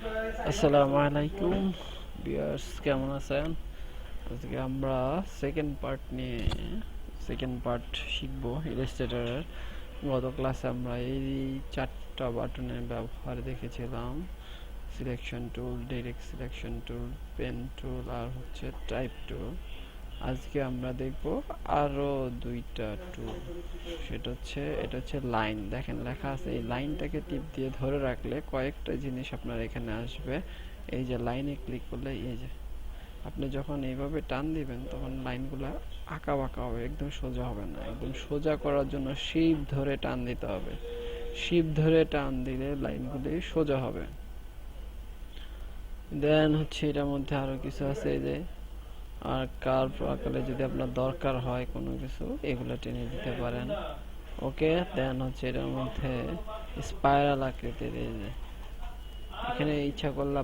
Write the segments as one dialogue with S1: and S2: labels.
S1: আসসালামু আলাইকুম ভিউয়ার্স, কেমন আছেন? আজকে আমরা সেকেন্ড পার্ট শিখবো ইলাস্ট্রেটরের। গত ক্লাসে আমরা এই চারটা বাটনের ব্যবহার দেখেছিলাম: selection tool, direct selection tool, pen tool আর হচ্ছে টাইপ টুল। আজকে আমরা দেখব আরো দুইটা টুল। এটা হচ্ছে লাইন। দেখেন লেখা আছে, এই লাইনটাকে টিপ দিয়ে ধরে রাখলে কয়েকটা জিনিস আপনার এখানে আসবে। এই যে লাইনে ক্লিক করলে এই যে আপনি যখন এইভাবে টান দিবেন তখন লাইনগুলো আঁকা বাঁকা হবে, একদম সোজা হবে না। একদম সোজা করার জন্য শিপ ধরে টান দিতে হবে। শিপ ধরে টান দিলে লাইনগুলি সোজা হবে। দেন হচ্ছে এটার মধ্যে আরো কিছু আছে, এই যে আর কার্ভ আকারে যদি আপনার দরকার হয় কোনো কিছু, এগুলো টেনে দিতে পারেন। ওকে, দেন হচ্ছে এটার মধ্যে স্পাইরাল আকৃতির, এই যে এখানে ইচ্ছা করলে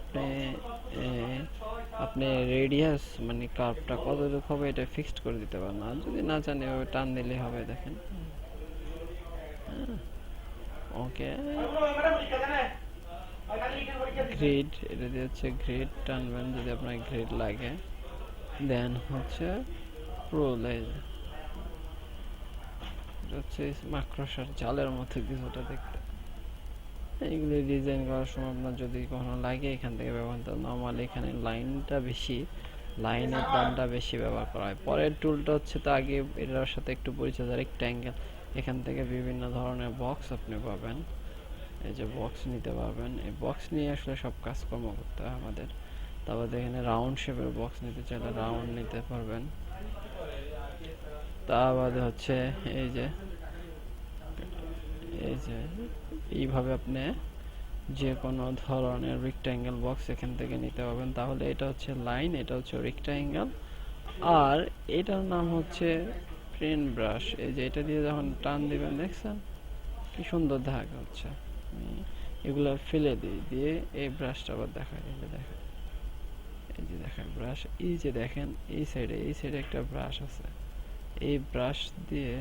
S1: আপনি রেডিয়াস মানে কার্ভটা কতটুকু হবে এটা ফিক্সড করে দিতে পারেন। আর যদি না চান এভাবে টান দিলে হবে। দেখেন, ওকে। গ্রিড, এটা দিয়ে হচ্ছে গ্রিড টানবেন যদি আপনার গ্রিড লাগে। দেন হচ্ছে রুল, এই যে হচ্ছে মাকড়সার জালের মতো কিছুটা দেখতে। এইগুলি ডিজাইন করার সময় আপনার যদি কখনো লাগে এখান থেকে ব্যবহার করতে। নর্মালি এখানে লাইনের দামটা বেশি ব্যবহার করা হয়। পরের টুলটা হচ্ছে, তো আগে এটার সাথে একটু পরিচয়, রেক্ট্যাঙ্গেল। এখান থেকে বিভিন্ন ধরনের বক্স আপনি পাবেন। এই যে বক্স নিতে পারবেন, এই বক্স নিয়ে আসলে সব কাজকর্ম করতে হয় আমাদের। তারপর এখানে রাউন্ড শেপের বক্স নিতে চাইলে রাউন্ড নিতে পারবেন। তা বাদে হচ্ছে এই যে এইভাবে আপনি যে কোনো ধরনের রেক্ট্যাঙ্গেল বক্স এখান থেকে নিতে পারবেন। তাহলে এটা হচ্ছে লাইন, এটা হচ্ছে রেক্ট্যাঙ্গেল, আর এটার নাম হচ্ছে পেন ব্রাশ। এই যে এটা দিয়ে যখন টান দিবেন দেখছেন কি সুন্দর দেখা হচ্ছে। এগুলো ফেলে দিয়ে এই ব্রাশটা আবার দেখায়, এই যে দেখেন, এই যে দেখেন ব্রাশ, এই যে দেখেন এই সাইডে একটা ব্রাশ আছে। এই ব্রাশ দিয়ে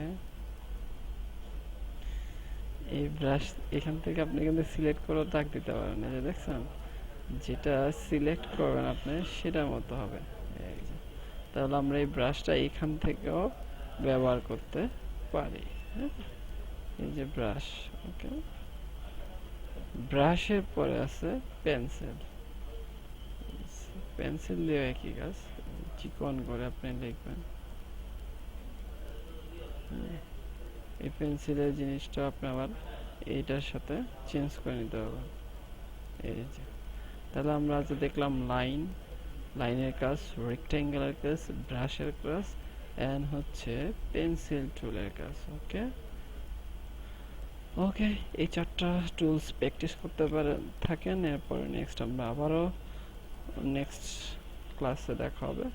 S1: এখান থেকে আপনি কিন্তু সিলেক্ট করে দাগ দিতে পারেন। এই যে দেখছেন, যেটা সিলেক্ট করবেন আপনি সেটার মতো হবে। এই যে, তাহলে আমরা এই ব্রাশটা এখান থেকেও ব্যবহার করতে পারি। হ্যাঁ, এই যে ব্রাশ। ওকে, ব্রাশের পরে আছে পেন্সিল। পেন্সিল দিয়ে একই কাজ, চিকন করে আপনি লিখবেন। এই পেন্সিলের জিনিসটা আপনি আবার এইটার সাথে চেঞ্জ করে নিতে হবে। এই যে, তাহলে আমরা আজ দেখলাম লাইনের কাজ, রেক্ট্যাঙ্গুলার কাজ, ব্রাশের কাজ, এন্ড হচ্ছে পেন্সিল টুলের কাজ। ওকে ওকে, এই চারটা টুলস প্র্যাকটিস করতে থাকেন। এরপরে নেক্সট আমরা আবারও নেক্সট ক্লাসে দেখা হবে।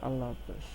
S1: আল্লাহ হাফেজ।